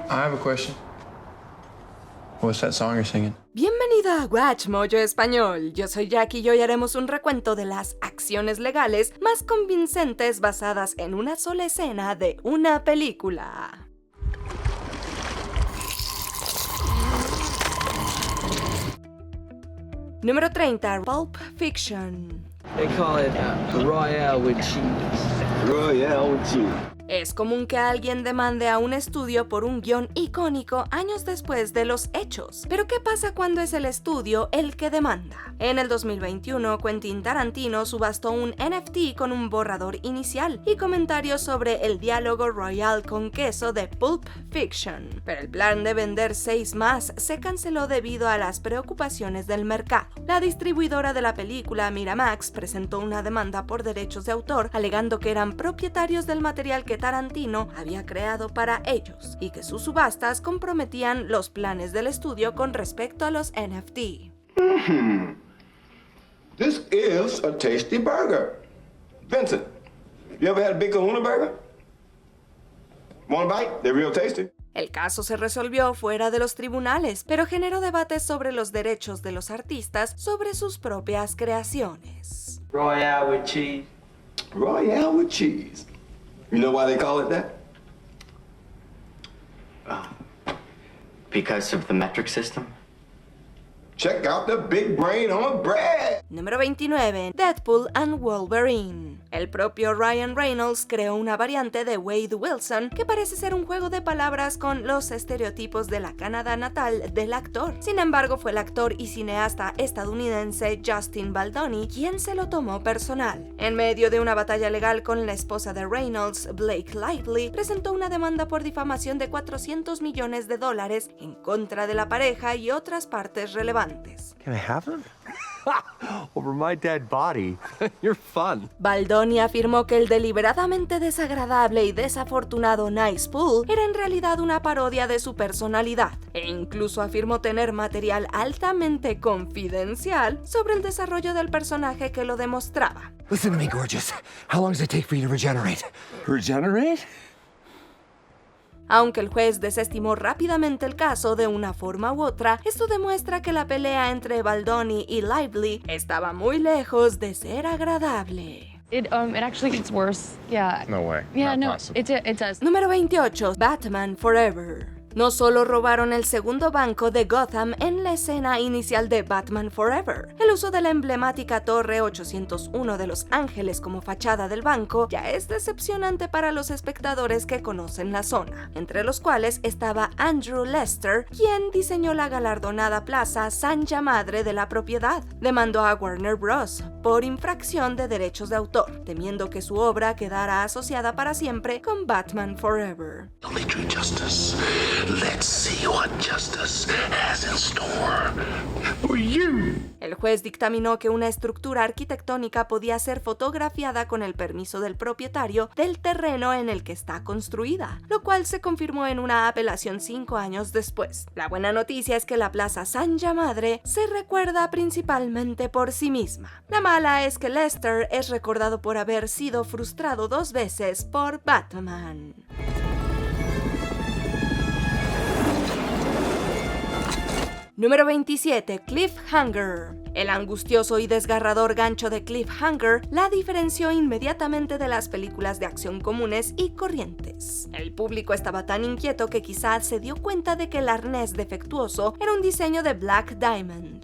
I have a question. What's that song you're singing? Bienvenida a Watch Mojo Español. Yo soy Jackie y hoy haremos un recuento de las acciones legales más convincentes basadas en una sola escena de una película. Número 30. Pulp Fiction. They call it Royale with cheese. Royale with cheese. Es común que alguien demande a un estudio por un guión icónico años después de los hechos. Pero ¿qué pasa cuando es el estudio el que demanda? En el 2021, Quentin Tarantino subastó un NFT con un borrador inicial y comentarios sobre el diálogo royal con queso de Pulp Fiction. Pero el plan de vender 6 más se canceló debido a las preocupaciones del mercado. La distribuidora de la película, Miramax, presentó una demanda por derechos de autor, alegando que eran propietarios del material que Tarantino había creado para ellos y que sus subastas comprometían los planes del estudio con respecto a los NFT. This is a tasty burger. Vincent, you ever had a Big Kahuna burger? Want a bite? They're real tasty. El caso se resolvió fuera de los tribunales, pero generó debates sobre los derechos de los artistas sobre sus propias creaciones. Royale with cheese. Royale with cheese. You know why they call it that? Because of the metric system? Check out the big brain on bread. Número 29. Deadpool and Wolverine. El propio Ryan Reynolds creó una variante de Wade Wilson que parece ser un juego de palabras con los estereotipos de la Canadá natal del actor. Sin embargo, fue el actor y cineasta estadounidense Justin Baldoni quien se lo tomó personal. En medio de una batalla legal con la esposa de Reynolds, Blake Lively, presentó una demanda por difamación de $400 millones en contra de la pareja y otras partes relevantes. Can I have them? Over my dead body. You're fun. Baldoni afirmó que el deliberadamente desagradable y desafortunado Nice Pool era en realidad una parodia de su personalidad, e incluso afirmó tener material altamente confidencial sobre el desarrollo del personaje que lo demostraba. Listen to me, gorgeous. How long does it take for you to regenerate? Regenerate? Aunque el juez desestimó rápidamente el caso de una forma u otra, esto demuestra que la pelea entre Baldoni y Lively estaba muy lejos de ser agradable. It actually gets worse. Yeah. No way. Yeah, Not no, possible. it does. Número 28. Batman Forever. No solo robaron el segundo banco de Gotham en la escena inicial de Batman Forever. El uso de la emblemática Torre 801 de Los Ángeles como fachada del banco ya es decepcionante para los espectadores que conocen la zona, entre los cuales estaba Andrew Lester, quien diseñó la galardonada plaza Sanja Madre de la propiedad. Demandó a Warner Bros. Por infracción de derechos de autor, temiendo que su obra quedara asociada para siempre con Batman Forever. Only true justice. Let's see what justice has in store for you. El juez dictaminó que una estructura arquitectónica podía ser fotografiada con el permiso del propietario del terreno en el que está construida, lo cual se confirmó en una apelación 5 años después. La buena noticia es que la Plaza Sanja Madre se recuerda principalmente por sí misma. La mala es que Lester es recordado por haber sido frustrado 2 veces por Batman. Número 27. Cliffhanger. El angustioso y desgarrador gancho de Cliffhanger la diferenció inmediatamente de las películas de acción comunes y corrientes. El público estaba tan inquieto que quizás se dio cuenta de que el arnés defectuoso era un diseño de Black Diamond.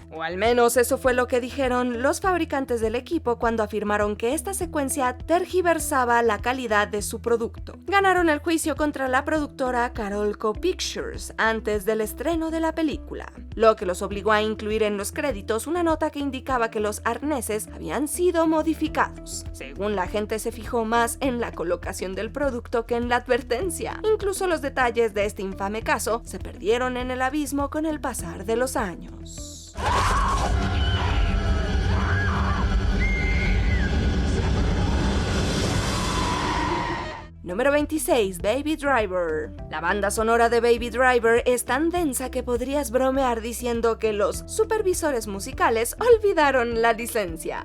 O al menos eso fue lo que dijeron los fabricantes del equipo cuando afirmaron que esta secuencia tergiversaba la calidad de su producto. Ganaron el juicio contra la productora Carolco Pictures antes del estreno de la película, lo que los obligó a incluir en los créditos una nota que indicaba que los arneses habían sido modificados. Según la gente se fijó más en la colocación del producto que en la advertencia. Incluso los detalles de este infame caso se perdieron en el abismo con el pasar de los años. Número 26. Baby Driver. La banda sonora de Baby Driver es tan densa que podrías bromear diciendo que los supervisores musicales olvidaron la licencia.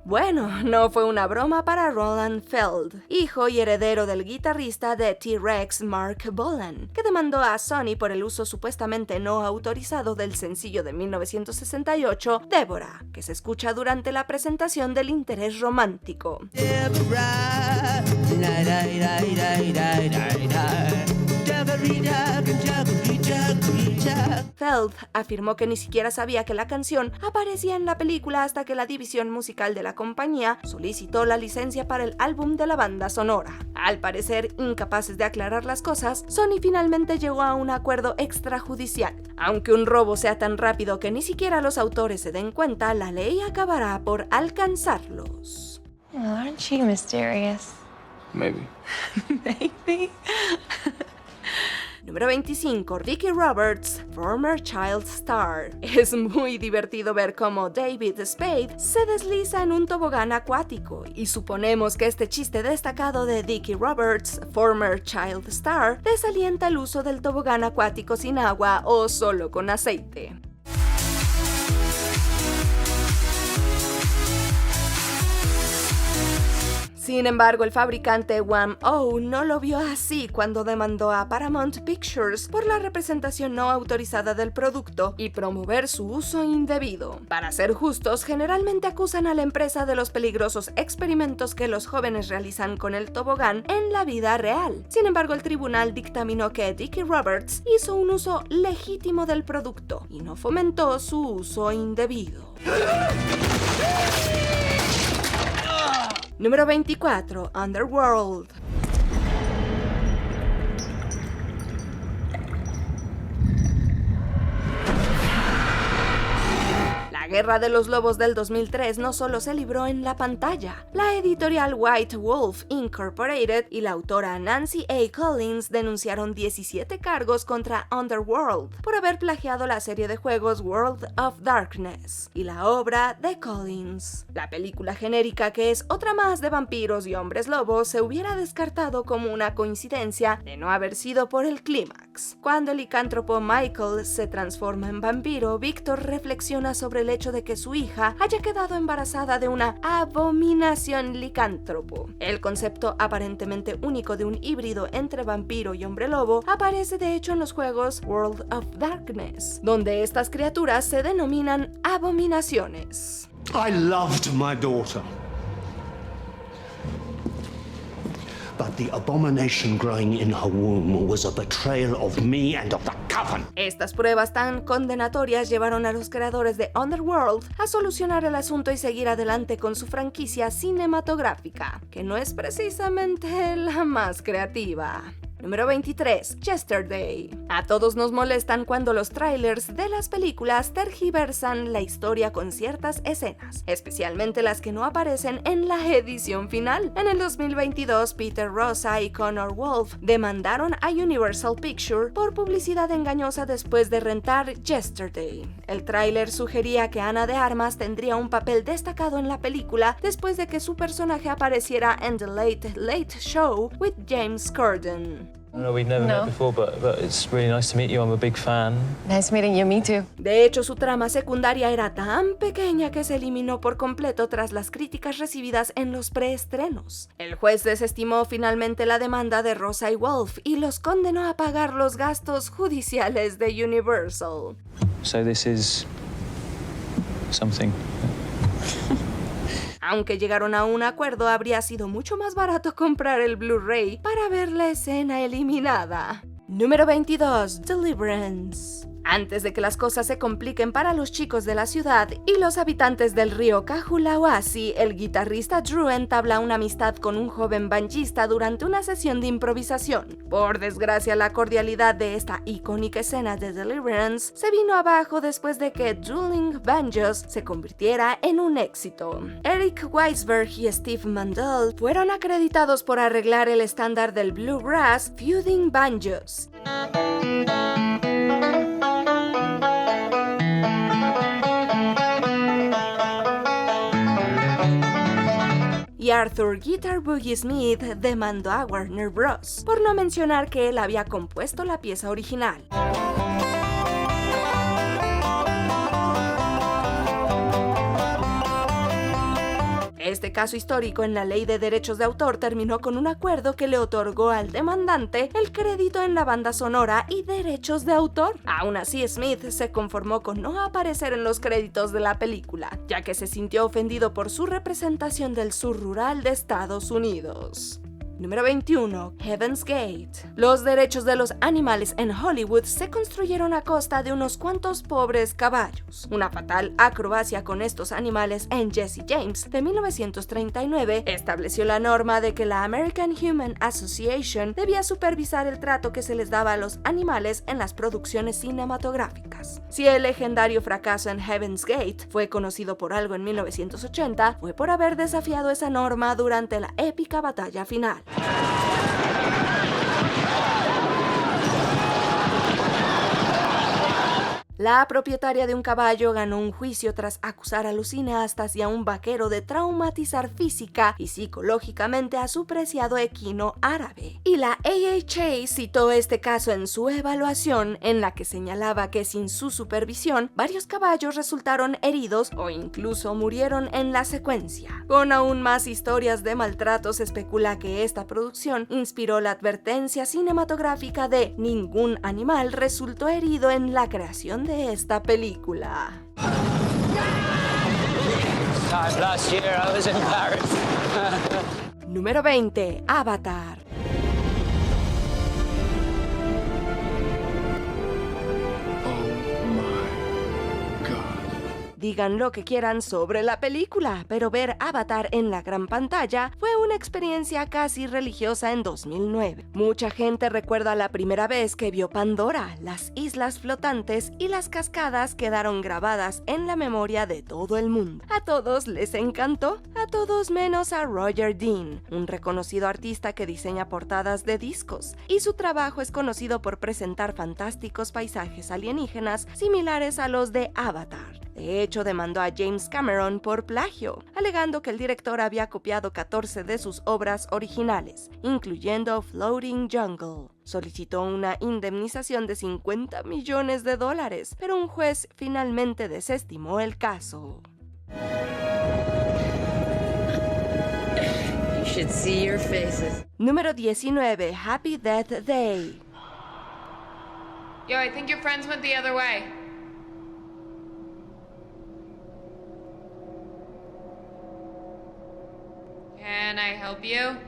Bueno, no fue una broma para Roland Feld, hijo y heredero del guitarrista de T-Rex Mark Bolan, que demandó a Sony por el uso supuestamente no autorizado del sencillo de 1968, Deborah, que se escucha durante la presentación del interés romántico. Feld afirmó que ni siquiera sabía que la canción aparecía en la película hasta que la división musical de la compañía solicitó la licencia para el álbum de la banda sonora. Al parecer, incapaces de aclarar las cosas, Sony finalmente llegó a un acuerdo extrajudicial. Aunque un robo sea tan rápido que ni siquiera los autores se den cuenta, la ley acabará por alcanzarlos. Oh, aren't you mysterious? Maybe. Maybe. Número 25. Dickie Roberts, former child star. Es muy divertido ver cómo David Spade se desliza en un tobogán acuático, y suponemos que este chiste destacado de Dickie Roberts, former child star, desalienta el uso del tobogán acuático sin agua o solo con aceite. Sin embargo, el fabricante Wham-O no lo vio así cuando demandó a Paramount Pictures por la representación no autorizada del producto y promover su uso indebido. Para ser justos, generalmente acusan a la empresa de los peligrosos experimentos que los jóvenes realizan con el tobogán en la vida real. Sin embargo, el tribunal dictaminó que Dickie Roberts hizo un uso legítimo del producto y no fomentó su uso indebido. Número 24. Underworld. La Guerra de los Lobos del 2003 no solo se libró en la pantalla. La editorial White Wolf Incorporated y la autora Nancy A. Collins denunciaron 17 cargos contra Underworld por haber plagiado la serie de juegos World of Darkness y la obra de Collins. La película genérica, que es otra más de vampiros y hombres lobos, se hubiera descartado como una coincidencia de no haber sido por el clímax. Cuando el licántropo Michael se transforma en vampiro, Victor reflexiona sobre el hecho de que su hija haya quedado embarazada de una abominación licántropo. El concepto aparentemente único de un híbrido entre vampiro y hombre lobo aparece de hecho en los juegos World of Darkness, donde estas criaturas se denominan abominaciones. I loved my daughter. But the abomination growing in her womb was a betrayal of me and of the Coven. Estas pruebas tan condenatorias llevaron a los creadores de Underworld a solucionar el asunto y seguir adelante con su franquicia cinematográfica, que no es precisamente la más creativa. Número 23. Yesterday. A todos nos molestan cuando los trailers de las películas tergiversan la historia con ciertas escenas, especialmente las que no aparecen en la edición final. En el 2022, Peter Rosa y Connor Wolf demandaron a Universal Pictures por publicidad engañosa después de rentar Yesterday. El tráiler sugería que Ana de Armas tendría un papel destacado en la película después de que su personaje apareciera en The Late Late Show with James Corden. No, we've never met before, but it's really nice to meet you. I'm a big fan. Nice meeting you, me too. De hecho, su trama secundaria era tan pequeña que se eliminó por completo tras las críticas recibidas en los preestrenos. El juez desestimó finalmente la demanda de Rosa y Wolf y los condenó a pagar los gastos judiciales de Universal. So this is something. Aunque llegaron a un acuerdo, habría sido mucho más barato comprar el Blu-ray para ver la escena eliminada. Número 22. Deliverance. Antes de que las cosas se compliquen para los chicos de la ciudad y los habitantes del río Kahulahuasi, el guitarrista Drew entabla una amistad con un joven banjista durante una sesión de improvisación. Por desgracia, la cordialidad de esta icónica escena de Deliverance se vino abajo después de que Dueling Banjos se convirtiera en un éxito. Eric Weisberg y Steve Mandel fueron acreditados por arreglar el estándar del bluegrass Feuding Banjos. Y Arthur Guitar Boogie Smith demandó a Warner Bros. Por no mencionar que él había compuesto la pieza original. Este caso histórico en la ley de derechos de autor terminó con un acuerdo que le otorgó al demandante el crédito en la banda sonora y derechos de autor. Aún así, Smith se conformó con no aparecer en los créditos de la película, ya que se sintió ofendido por su representación del sur rural de Estados Unidos. Número 21. Heaven's Gate. Los derechos de los animales en Hollywood se construyeron a costa de unos cuantos pobres caballos. Una fatal acrobacia con estos animales en Jesse James de 1939 estableció la norma de que la American Humane Association debía supervisar el trato que se les daba a los animales en las producciones cinematográficas. Si el legendario fracaso en Heaven's Gate fue conocido por algo en 1980, fue por haber desafiado esa norma durante la épica batalla final. La propietaria de un caballo ganó un juicio tras acusar a los cineastas y a un vaquero de traumatizar física y psicológicamente a su preciado equino árabe. Y la AHA citó este caso en su evaluación, en la que señalaba que sin su supervisión, varios caballos resultaron heridos o incluso murieron en la secuencia. Con aún más historias de maltrato, se especula que esta producción inspiró la advertencia cinematográfica de "ningún animal resultó herido" en la creación de esta película. Last year I was in Paris. Número 20. Avatar. Digan lo que quieran sobre la película, pero ver Avatar en la gran pantalla fue una experiencia casi religiosa en 2009. Mucha gente recuerda la primera vez que vio Pandora. Las islas flotantes y las cascadas quedaron grabadas en la memoria de todo el mundo. A todos les encantó, a todos menos a Roger Dean, un reconocido artista que diseña portadas de discos, y su trabajo es conocido por presentar fantásticos paisajes alienígenas similares a los de Avatar. De hecho, demandó a James Cameron por plagio, alegando que el director había copiado 14 de sus obras originales, incluyendo Floating Jungle. Solicitó una indemnización de $50 millones, pero un juez finalmente desestimó el caso. You should see your faces. Número 19. Happy Death Day. Yo, I think your friends went the other way. Can I help you?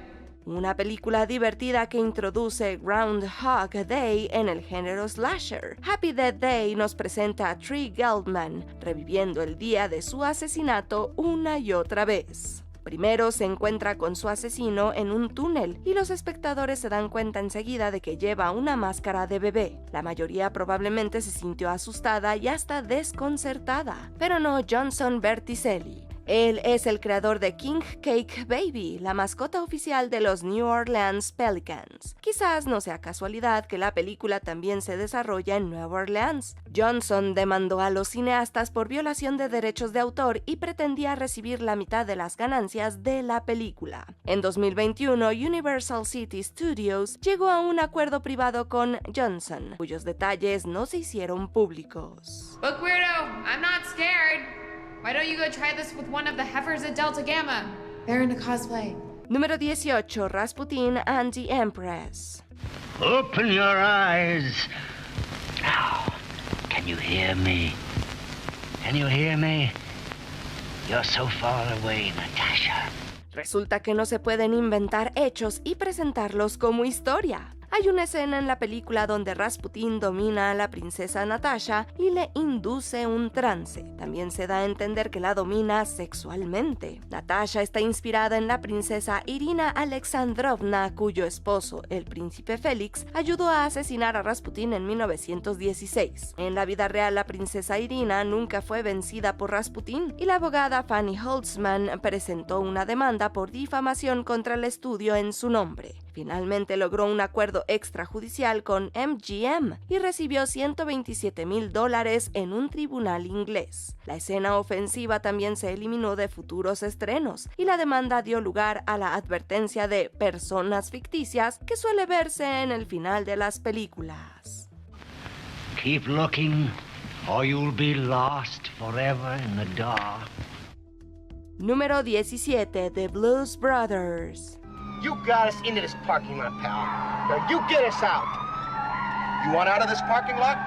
Una película divertida que introduce Groundhog Day en el género slasher. Happy Death Day nos presenta a Tree Gelbman reviviendo el día de su asesinato una y otra vez. Primero se encuentra con su asesino en un túnel y los espectadores se dan cuenta enseguida de que lleva una máscara de bebé. La mayoría probablemente se sintió asustada y hasta desconcertada, pero no Johnson Berticelli. Él es el creador de King Cake Baby, la mascota oficial de los New Orleans Pelicans. Quizás no sea casualidad que la película también se desarrolla en Nueva Orleans. Johnson demandó a los cineastas por violación de derechos de autor y pretendía recibir la mitad de las ganancias de la película. En 2021, Universal City Studios llegó a un acuerdo privado con Johnson, cuyos detalles no se hicieron públicos. Look, weirdo, I'm not scared. Why don't you go try this with one of the heifers at Delta Gamma? They're into cosplay. Número 18. Rasputin and the Empress. Open your eyes. Now, can you hear me? Can you hear me? You're so far away, Natasha. Resulta que no se pueden inventar hechos y presentarlos como historia. Hay una escena en la película donde Rasputin domina a la princesa Natasha y le induce un trance. También se da a entender que la domina sexualmente. Natasha está inspirada en la princesa Irina Alexandrovna, cuyo esposo, el príncipe Félix, ayudó a asesinar a Rasputin en 1916. En la vida real, la princesa Irina nunca fue vencida por Rasputin y la abogada Fanny Holtzman presentó una demanda por difamación contra el estudio en su nombre. Finalmente logró un acuerdo extrajudicial con MGM y recibió $127,000 en un tribunal inglés. La escena ofensiva también se eliminó de futuros estrenos y la demanda dio lugar a la advertencia de personas ficticias que suele verse en el final de las películas. Keep looking, or you'll be lost forever in the dark. Número 17. The Blues Brothers. You got us into this parking lot, pal. Now you get us out. You want out of this parking lot?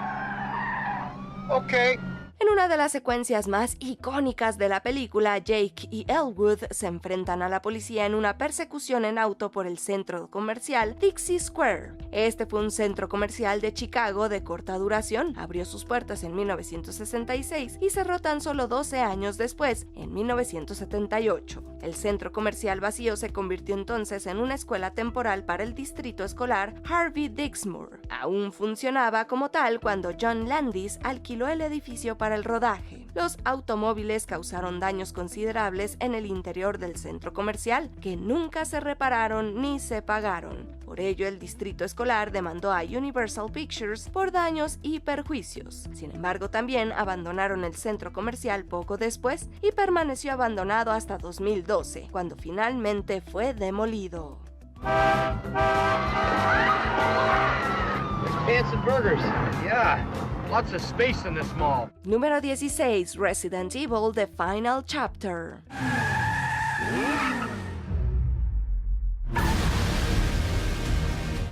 Okay. En una de las secuencias más icónicas de la película, Jake y Elwood se enfrentan a la policía en una persecución en auto por el centro comercial Dixie Square. Este fue un centro comercial de Chicago de corta duración. Abrió sus puertas en 1966 y cerró tan solo 12 años después, en 1978. El centro comercial vacío se convirtió entonces en una escuela temporal para el distrito escolar Harvey Dixmoor. Aún funcionaba como tal cuando John Landis alquiló el edificio para el rodaje. Los automóviles causaron daños considerables en el interior del centro comercial, que nunca se repararon ni se pagaron. Por ello, el distrito escolar demandó a Universal Pictures por daños y perjuicios. Sin embargo, también abandonaron el centro comercial poco después y permaneció abandonado hasta 2012, cuando finalmente fue demolido. Pants and burgers. Yeah. Lots of space in this mall. Número 16. Resident Evil: The Final Chapter.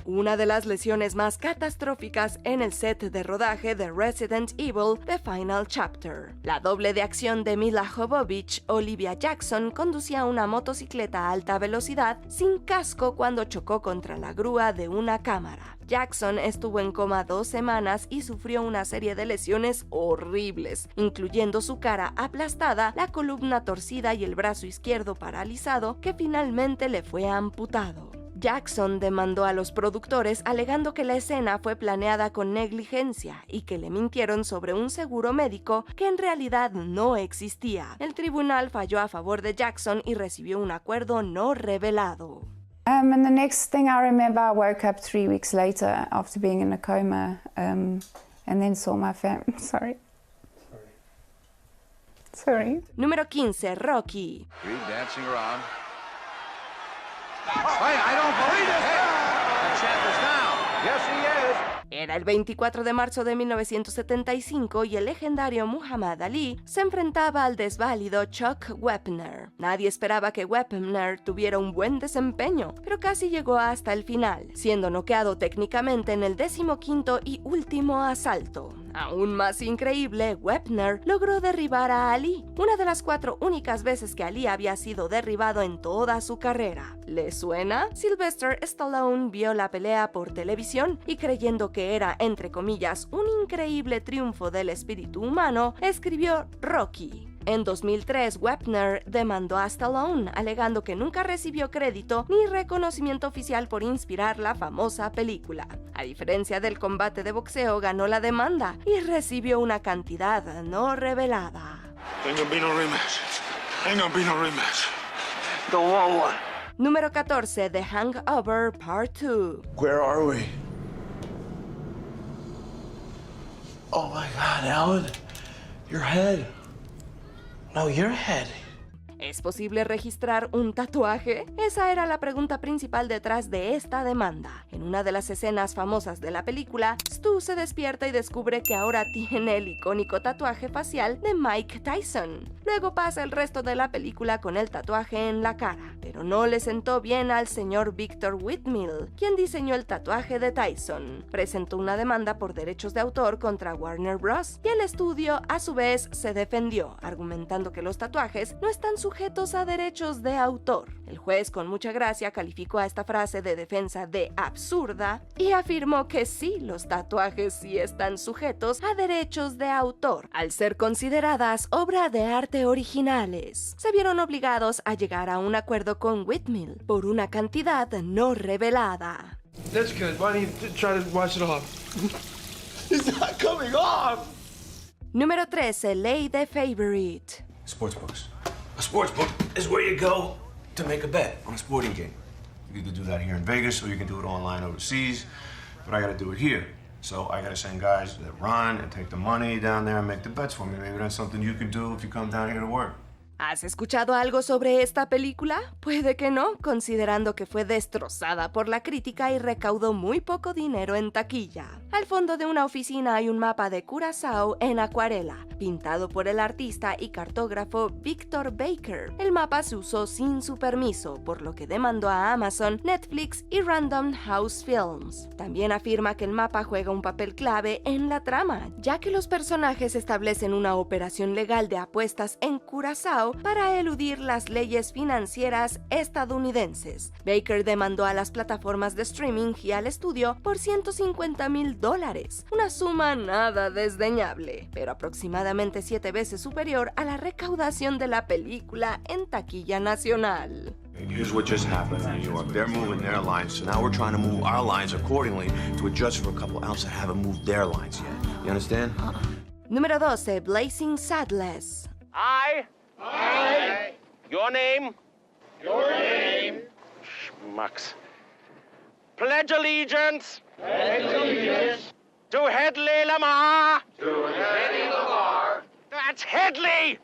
Una de las lesiones más catastróficas en el set de rodaje de Resident Evil: The Final Chapter. La doble de acción de Mila Jovovich, Olivia Jackson, conducía una motocicleta a alta velocidad sin casco cuando chocó contra la grúa de una cámara. Jackson estuvo en coma 2 semanas y sufrió una serie de lesiones horribles, incluyendo su cara aplastada, la columna torcida y el brazo izquierdo paralizado, que finalmente le fue amputado. Jackson demandó a los productores alegando que la escena fue planeada con negligencia y que le mintieron sobre un seguro médico que en realidad no existía. El tribunal falló a favor de Jackson y recibió un acuerdo no revelado. And the next thing I remember, I woke up 3 weeks later after being in a coma, and then saw my family. Sorry. Número 15. Rocky. Dancing around. I don't believe it! The champ is down. Yes, he is. Era el 24 de marzo de 1975 y el legendario Muhammad Ali se enfrentaba al desválido Chuck Wepner. Nadie esperaba que Wepner tuviera un buen desempeño, pero casi llegó hasta el final, siendo noqueado técnicamente en el 15º y último asalto. Aún más increíble, Wepner logró derribar a Ali, una de las 4 únicas veces que Ali había sido derribado en toda su carrera. ¿Le suena? Sylvester Stallone vio la pelea por televisión y, creyendo que era, entre comillas, un increíble triunfo del espíritu humano, escribió Rocky. En 2003, Wepner demandó a Stallone, alegando que nunca recibió crédito ni reconocimiento oficial por inspirar la famosa película. A diferencia del combate de boxeo, ganó la demanda y recibió una cantidad no revelada. Ain't gonna be no rematch. Ain't gonna be no rematch. Don't want one. Número 14. The Hangover Part 2. Where are we? Oh my God, Alan. Your head. No, your head. ¿Es posible registrar un tatuaje? Esa era la pregunta principal detrás de esta demanda. En una de las escenas famosas de la película, Stu se despierta y descubre que ahora tiene el icónico tatuaje facial de Mike Tyson. Luego pasa el resto de la película con el tatuaje en la cara, pero no le sentó bien al señor Victor Whitmill, quien diseñó el tatuaje de Tyson. Presentó una demanda por derechos de autor contra Warner Bros. Y el estudio, a su vez, se defendió, argumentando que los tatuajes no están sujetos a derechos de autor. El juez, con mucha gracia, calificó a esta frase de defensa de absurda y afirmó que sí, los tatuajes sí están sujetos a derechos de autor, al ser consideradas obra de arte originales. Se vieron obligados a llegar a un acuerdo con Whitmill por una cantidad no revelada. That's good. Why don't you try to wash it off? It's not coming off. Número 13. Lay the Favorite. Sportsbooks. A sportsbook is where you go to make a bet on a sporting game. You can do that here in Vegas or you can do it online overseas, but I gotta do it here. So I gotta send guys that run and take the money down there and make the bets for me. Maybe that's something you can do if you come down here to work. ¿Has escuchado algo sobre esta película? Puede que no, considerando que fue destrozada por la crítica y recaudó muy poco dinero en taquilla. Al fondo de una oficina hay un mapa de Curazao en acuarela, pintado por el artista y cartógrafo Victor Baker. El mapa se usó sin su permiso, por lo que demandó a Amazon, Netflix y Random House Films. También afirma que el mapa juega un papel clave en la trama, ya que los personajes establecen una operación legal de apuestas en Curazao para eludir las leyes financieras estadounidenses. Baker demandó a las plataformas de streaming y al estudio por $150,000, una suma nada desdeñable, pero aproximadamente 7 veces superior a la recaudación de la película en taquilla nacional. Here's what just happened in New York. They're moving their lines, so now we're trying to move our lines accordingly to adjust for a couple ounces that haven't moved their lines yet. You understand? Número 12. Blazing Saddles. I. Your name. Schmucks. Pledge allegiance. To Hedley Lamar. That's Hedley.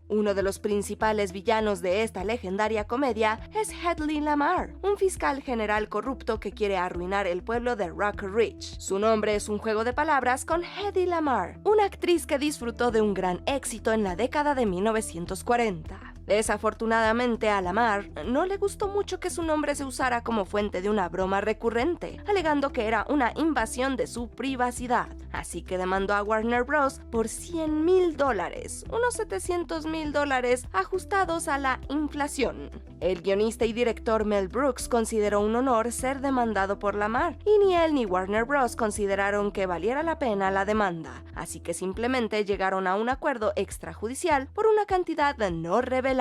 Uno de los principales villanos de esta legendaria comedia es Hedley Lamar, un fiscal general corrupto que quiere arruinar el pueblo de Rock Ridge. Su nombre es un juego de palabras con Hedy Lamarr, una actriz que disfrutó de un gran éxito en la década de 1940. Desafortunadamente a Lamar no le gustó mucho que su nombre se usara como fuente de una broma recurrente, alegando que era una invasión de su privacidad. Así que demandó a Warner Bros. Por $100,000, unos $700,000 ajustados a la inflación. El guionista y director Mel Brooks consideró un honor ser demandado por Lamar, y ni él ni Warner Bros. Consideraron que valiera la pena la demanda, así que simplemente llegaron a un acuerdo extrajudicial por una cantidad no revelada.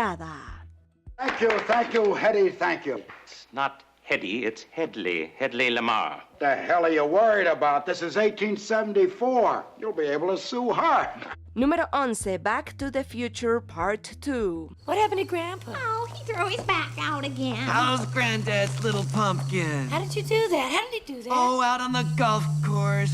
Thank you, Hedy, thank you. It's not Hedy, it's Hedley Lamar. The hell are you worried about? This is 1874. You'll be able to sue her. Número 11. Back to the Future Part 2. What happened to Grandpa? Oh, he threw his back out again. How's Granddad's little pumpkin? How did you do that? How did he do that? Oh, out on the golf course.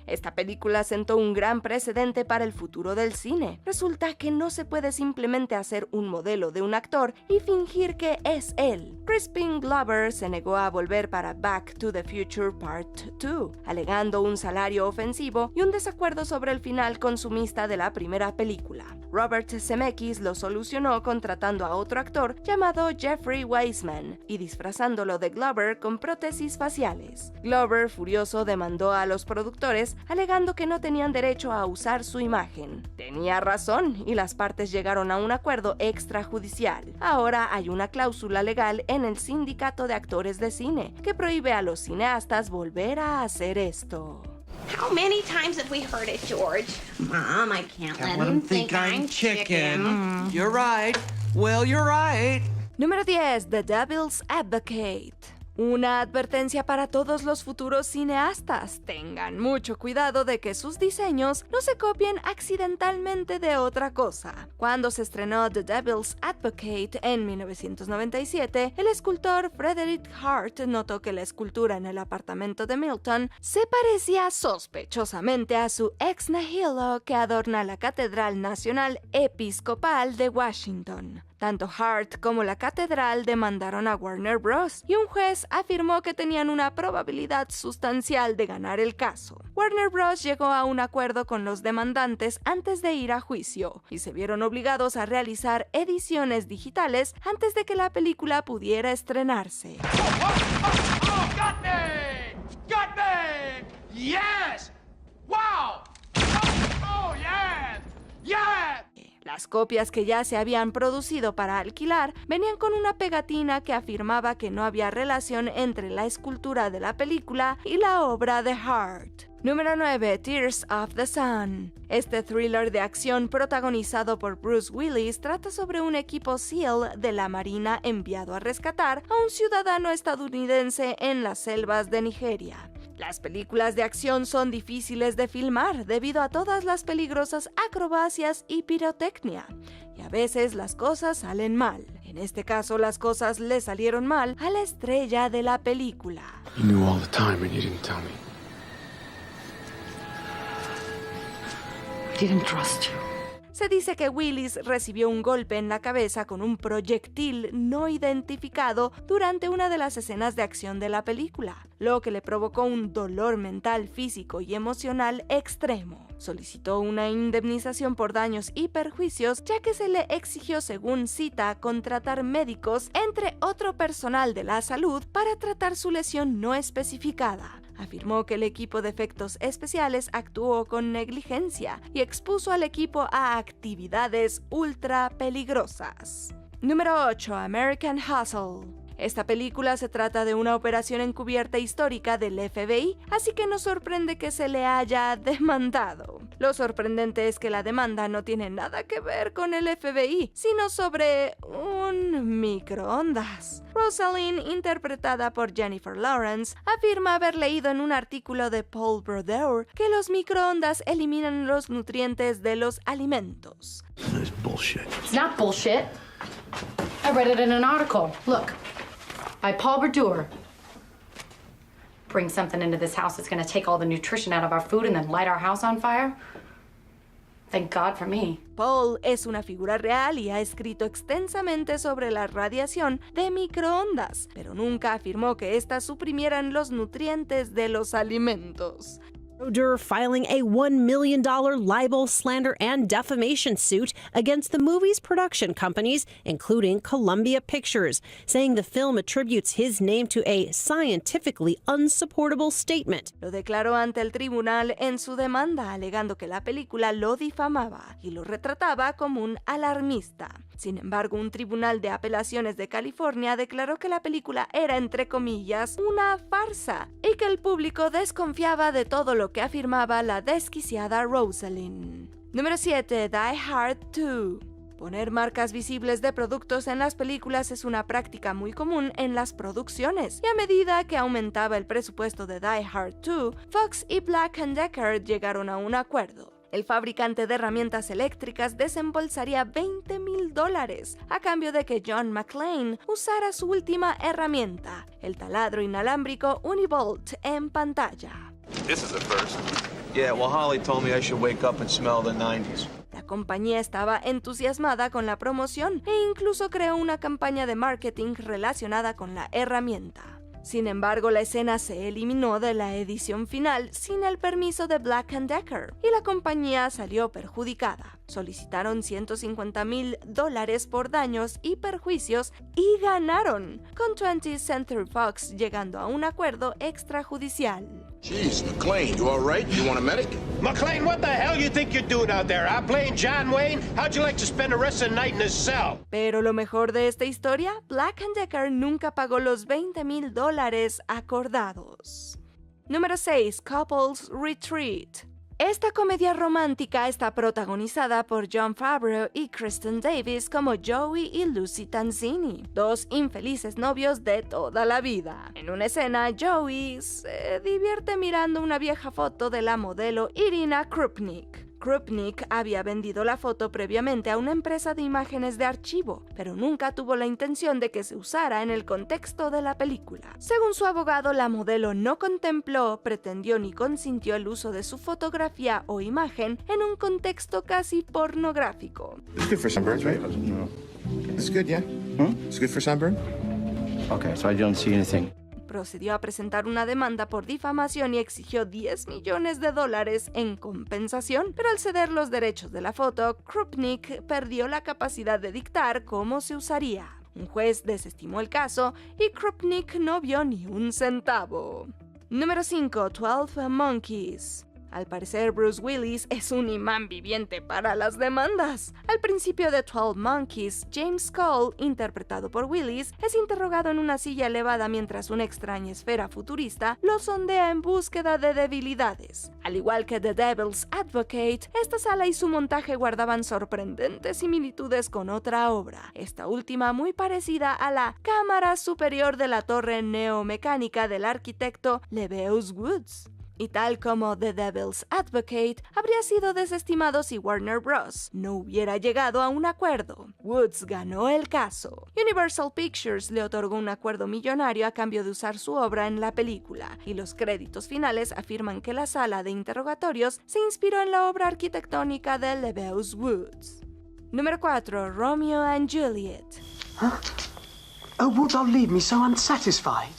Esta película sentó un gran precedente para el futuro del cine. Resulta que no se puede simplemente hacer un modelo de un actor y fingir que es él. Crispin Glover se negó a volver para Back to the Future Part 2, alegando un salario ofensivo y un desacuerdo sobre el final consumista de la primera película. Robert Zemeckis lo solucionó contratando a otro actor llamado Jeffrey Weissman y disfrazándolo de Glover con prótesis faciales. Glover, furioso, demandó a los productores alegando que no tenían derecho a usar su imagen. Tenía razón y las partes llegaron a un acuerdo extrajudicial. Ahora hay una cláusula legal en el sindicato de actores de cine que prohíbe a los cineastas volver a hacer esto. How many times have we heard it, George? Mom, I can't let him think I'm chicken. You're right. Well, you're right. Número 10. The Devil's Advocate. Una advertencia para todos los futuros cineastas. Tengan mucho cuidado de que sus diseños no se copien accidentalmente de otra cosa. Cuando se estrenó The Devil's Advocate en 1997, el escultor Frederick Hart notó que la escultura en el apartamento de Milton se parecía sospechosamente a su ex nihilo que adorna la Catedral Nacional Episcopal de Washington. Tanto Hart como la catedral demandaron a Warner Bros. Y un juez afirmó que tenían una probabilidad sustancial de ganar el caso. Warner Bros. Llegó a un acuerdo con los demandantes antes de ir a juicio y se vieron obligados a realizar ediciones digitales antes de que la película pudiera estrenarse. Got me! Got me! Yes! Wow! Oh, yes! Yes! Las copias que ya se habían producido para alquilar venían con una pegatina que afirmaba que no había relación entre la escultura de la película y la obra de Hart. Número 9. Tears of the Sun. Este thriller de acción protagonizado por Bruce Willis trata sobre un equipo SEAL de la Marina enviado a rescatar a un ciudadano estadounidense en las selvas de Nigeria. Las películas de acción son difíciles de filmar debido a todas las peligrosas acrobacias y pirotecnia, y a veces las cosas salen mal. En este caso, las cosas le salieron mal a la estrella de la película. You knew all the time and you didn't tell me. I didn't trust you. Se dice que Willis recibió un golpe en la cabeza con un proyectil no identificado durante una de las escenas de acción de la película, lo que le provocó un dolor mental, físico y emocional extremo. Solicitó una indemnización por daños y perjuicios, ya que se le exigió, según cita, contratar médicos, entre otro personal de la salud, para tratar su lesión no especificada. Afirmó que el equipo de efectos especiales actuó con negligencia y expuso al equipo a actividades ultra peligrosas. Número 8. American Hustle. Esta película se trata de una operación encubierta histórica del FBI, así que no sorprende que se le haya demandado. Lo sorprendente es que la demanda no tiene nada que ver con el FBI, sino sobre un microondas. Rosalind, interpretada por Jennifer Lawrence, afirma haber leído en un artículo de Paul Brodeur que los microondas eliminan los nutrientes de los alimentos. That's bullshit. It's not bullshit. I read it in an article. Look, by Paul Brodeur. Bring something into this house that's going to take all the nutrition out of our food and then light our house on fire? Thank God for me. Paul es una figura real y ha escrito extensamente sobre la radiación de microondas, pero nunca afirmó que éstas suprimieran los nutrientes de los alimentos. Brodeur filing a $1 million libel, slander, and defamation suit against the movie's production companies, including Columbia Pictures, saying the film attributes his name to a scientifically unsupportable statement. Lo declaró ante el tribunal en su demanda, alegando que la película lo difamaba y lo retrataba como un alarmista. Sin embargo, un tribunal de apelaciones de California declaró que la película era, entre comillas, una farsa y que el público desconfiaba de todo lo que afirmaba la desquiciada Rosalind. Número 7. Die Hard 2. Poner marcas visibles de productos en las películas es una práctica muy común en las producciones, y a medida que aumentaba el presupuesto de Die Hard 2, Fox y Black & Decker llegaron a un acuerdo. El fabricante de herramientas eléctricas desembolsaría $20,000 a cambio de que John McClane usara su última herramienta, el taladro inalámbrico Univolt, en pantalla. This is a first. Yeah, well, Holly told me I should wake up and smell the 90s. La compañía estaba entusiasmada con la promoción e incluso creó una campaña de marketing relacionada con la herramienta. Sin embargo, la escena se eliminó de la edición final sin el permiso de Black & Decker y la compañía salió perjudicada. Solicitaron $150,000 por daños y perjuicios y ganaron, con 20th Century Fox llegando a un acuerdo extrajudicial. Jeez, McClane, you all right? You want a medic? McClane, what the hell you think you're doing out there? Playing John Wayne? How'd you like to spend the rest of the night in his cell? Pero lo mejor de esta historia, Black & Decker nunca pagó los $20,000 acordados. Número 6. Couples Retreat. Esta comedia romántica está protagonizada por Jon Favreau y Kristen Davis como Joey y Lucy Tanzini, dos infelices novios de toda la vida. En una escena, Joey se divierte mirando una vieja foto de la modelo Irina Krupnik. Krupnik había vendido la foto previamente a una empresa de imágenes de archivo, pero nunca tuvo la intención de que se usara en el contexto de la película. Según su abogado, la modelo no contempló, pretendió ni consintió el uso de su fotografía o imagen en un contexto casi pornográfico. It's good for sunburns, right? No. It's good, yeah? It's good for sunburn? Okay, so I don't see anything. Procedió a presentar una demanda por difamación y exigió $10 millones en compensación, pero al ceder los derechos de la foto, Krupnik perdió la capacidad de dictar cómo se usaría. Un juez desestimó el caso y Krupnik no vio ni un centavo. Número 5. 12 Monkeys. Al parecer, Bruce Willis es un imán viviente para las demandas. Al principio de 12 Monkeys, James Cole, interpretado por Willis, es interrogado en una silla elevada mientras una extraña esfera futurista lo sondea en búsqueda de debilidades. Al igual que The Devil's Advocate, esta sala y su montaje guardaban sorprendentes similitudes con otra obra, esta última muy parecida a la Cámara Superior de la Torre Neomecánica del arquitecto Lebbeus Woods. Y tal como The Devil's Advocate, habría sido desestimado si Warner Bros. No hubiera llegado a un acuerdo. Woods ganó el caso. Universal Pictures le otorgó un acuerdo millonario a cambio de usar su obra en la película, y los créditos finales afirman que la sala de interrogatorios se inspiró en la obra arquitectónica de LeBeaus Woods. Número 4. Romeo and Juliet. Oh, wilt thou leave me so unsatisfied?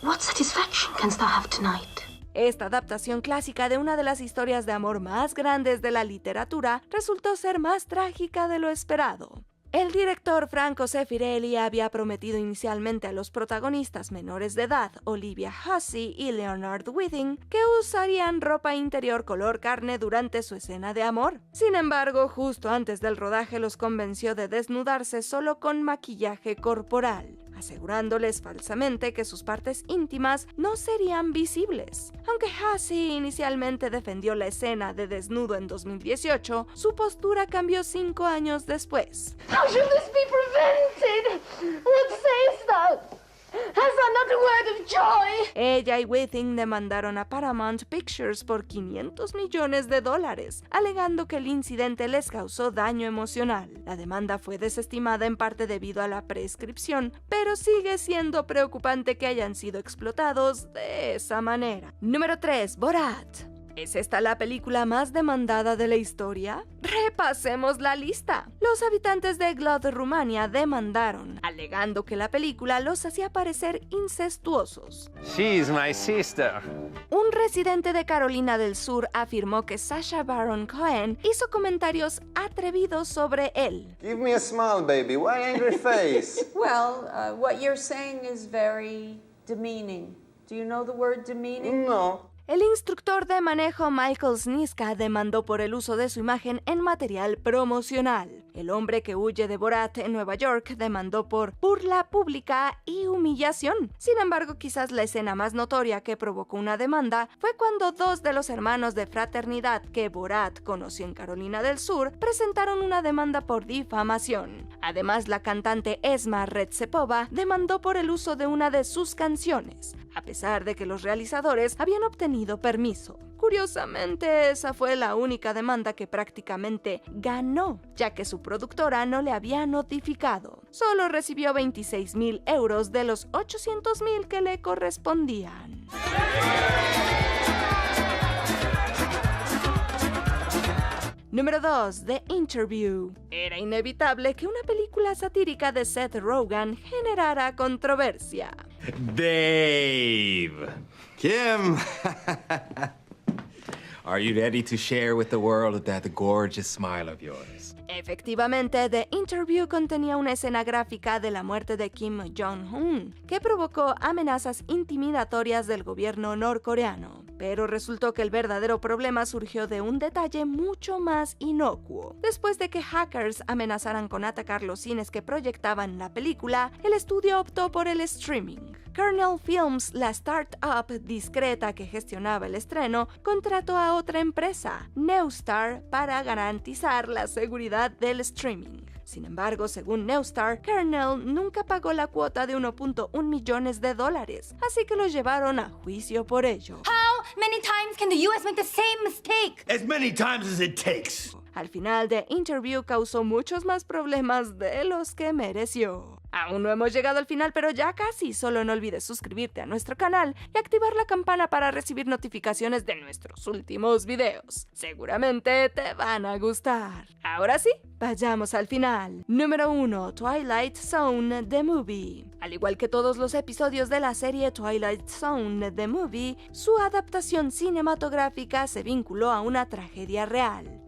What satisfaction canst thou have tonight? Esta adaptación clásica de una de las historias de amor más grandes de la literatura resultó ser más trágica de lo esperado. El director Franco Sefirelli había prometido inicialmente a los protagonistas menores de edad, Olivia Hussey y Leonard Whiting, que usarían ropa interior color carne durante su escena de amor. Sin embargo, justo antes del rodaje los convenció de desnudarse solo con maquillaje corporal, asegurándoles falsamente que sus partes íntimas no serían visibles. Aunque Hussey inicialmente defendió la escena de desnudo en 2018, su postura cambió 5 años después. How should this be prevented? What sayest thou? Hast thou not a word of joy? Ella y Whiting demandaron a Paramount Pictures por $500 millones, alegando que el incidente les causó daño emocional. La demanda fue desestimada en parte debido a la prescripción, pero sigue siendo preocupante que hayan sido explotados de esa manera. Número 3. Borat. ¿Es esta la película más demandada de la historia? Repasemos la lista. Los habitantes de Glod, Rumania, demandaron, alegando que la película los hacía parecer incestuosos. She's my sister. Un residente de Carolina del Sur afirmó que Sacha Baron Cohen hizo comentarios atrevidos sobre él. Give me a smile, baby. Why angry face? Well, what you're saying is very demeaning. Do you know the word demeaning? No. El instructor de manejo Michael Sniska demandó por el uso de su imagen en material promocional. El hombre que huye de Borat en Nueva York demandó por burla pública y humillación. Sin embargo, quizás la escena más notoria que provocó una demanda fue cuando 2 de los hermanos de fraternidad que Borat conoció en Carolina del Sur presentaron una demanda por difamación. Además, la cantante Esma Retsepova demandó por el uso de una de sus canciones, a pesar de que los realizadores habían obtenido permiso. Curiosamente, esa fue la única demanda que prácticamente ganó, ya que su productora no le había notificado. Solo recibió 26,000 euros de los 800,000 que le correspondían. Número 2. The Interview. Era inevitable que una película satírica de Seth Rogen generara controversia. Dave. Kim. Are you ready to share with the world that gorgeous smile of yours? Efectivamente, The Interview contenía una escena gráfica de la muerte de Kim Jong-un, que provocó amenazas intimidatorias del gobierno norcoreano. Pero resultó que el verdadero problema surgió de un detalle mucho más inocuo. Después de que hackers amenazaran con atacar los cines que proyectaban la película, el estudio optó por el streaming. Kernel Films, la startup discreta que gestionaba el estreno, contrató a otra empresa, Neustar, para garantizar la seguridad del streaming. Sin embargo, según Neustar, Kernel nunca pagó la cuota de $1.1 millones, así que lo llevaron a juicio por ello. How many times can the US make the same mistake? As many times as it takes. Al final, The Interview causó muchos más problemas de los que mereció. Aún no hemos llegado al final, pero ya casi. Solo no olvides suscribirte a nuestro canal y activar la campana para recibir notificaciones de nuestros últimos videos. Seguramente te van a gustar. Ahora sí, vayamos al final. Número 1. Twilight Zone The Movie. Al igual que todos los episodios de la serie Twilight Zone The Movie, su adaptación cinematográfica se vinculó a una tragedia real.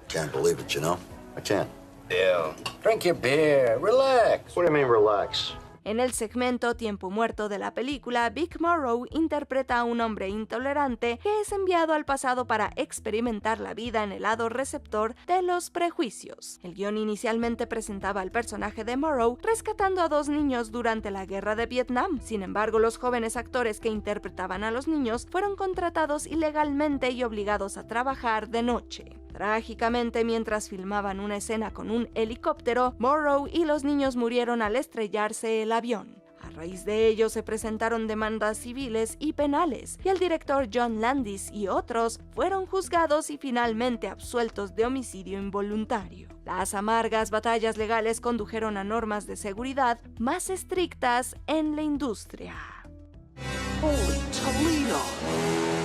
Can't believe it, you know? I can't. Yeah. Drink your beer. Relax. What do you mean, relax? En el segmento Tiempo Muerto de la película, Vic Morrow interpreta a un hombre intolerante que es enviado al pasado para experimentar la vida en el lado receptor de los prejuicios. El guión inicialmente presentaba al personaje de Morrow rescatando a 2 niños durante la guerra de Vietnam. Sin embargo, los jóvenes actores que interpretaban a los niños fueron contratados ilegalmente y obligados a trabajar de noche. Trágicamente, mientras filmaban una escena con un helicóptero, Morrow y los niños murieron al estrellarse el avión. A raíz de ello se presentaron demandas civiles y penales, y el director John Landis y otros fueron juzgados y finalmente absueltos de homicidio involuntario. Las amargas batallas legales condujeron a normas de seguridad más estrictas en la industria. Holy Toledo!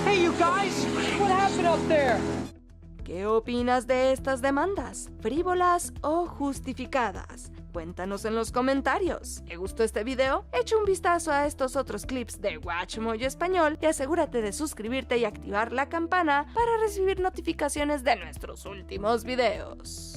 Hey, you guys! What happened up there? ¿Qué opinas de estas demandas? ¿Frívolas o justificadas? Cuéntanos en los comentarios. ¿Te gustó este video? Echa un vistazo a estos otros clips de WatchMojo Español y asegúrate de suscribirte y activar la campana para recibir notificaciones de nuestros últimos videos.